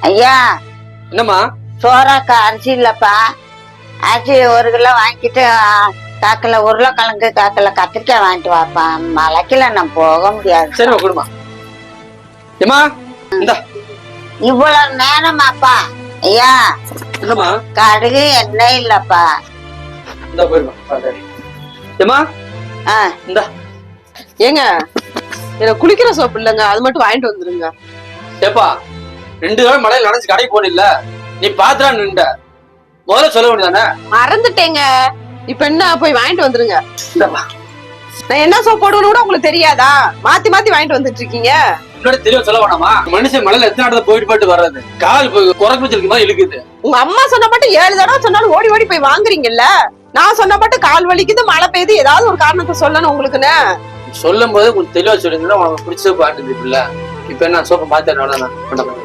ஐயா என்னம்மா? சோறாக்க அரிசி இல்லப்பா. அரிசி 1 கிலோ வாங்கிட்டு காக்கில உருளைக்கிழங்கு காக்கில கத்திரிக்காய் வாங்கிட்டு வாப்பா. மலைக்கில நான் போக முடியாது. சரிம்மா கொடுமா. ஏமா இந்தா. இவ்வளவு நேரமாப்பா? ஐயா என்னம்மா? கடுகு எண்ணெய் இல்லப்பா. இந்தா போயிருமா. ஏமா இந்தா. ஏங்க எனக்கு குளிக்கிற சோப்பு இல்லைங்க, அது மட்டும் வாங்கிட்டு வந்துருங்க. ஏப்பா 2 நாள் மழையில நனைஞ்சு கடைக்கு போனில்ல, நீ பாத்துறா நின்ற முதல்ல சொல்ல வேண்டியதானே? மறந்துட்டேங்க. இப்ப என்ன, போய் வாங்கிட்டு வந்துருங்க. இந்தாப்பா. நான் என்ன சோப் போடுவேன்னு கூட உங்களுக்கு தெரியாதா? மாத்தி மாத்தி வாங்கிட்டு வந்துட்டு இருக்கீங்க. முன்னாடி தெரிய சொல்ல வேணாமா? மனுஷன் மழையில எத்தனை இடத்துல போயிட்டு வர்றது, கால் குறைக்கு வச்சிருக்க மாதிரி இழுக்குது. உங்க அம்மா சொன்ன மட்டும் 7 தடவை சொன்னாலும் ஓடி ஓடி போய் வாங்குறீங்கல்ல. நான் சொன்ன மட்டும் கால் வலிக்குது, மழை பெய்யுது, ஏதாவது ஒரு காரணத்தை சொல்லணும் உங்களுக்குன்னு. சொல்லும் போது கொஞ்சம் தெளிவா சொல்லுங்கன்னா உனக்கு பிடிச்ச பாட்டு இருக்குல்ல. இப்ப என்ன சோப்பை மாத்திரம்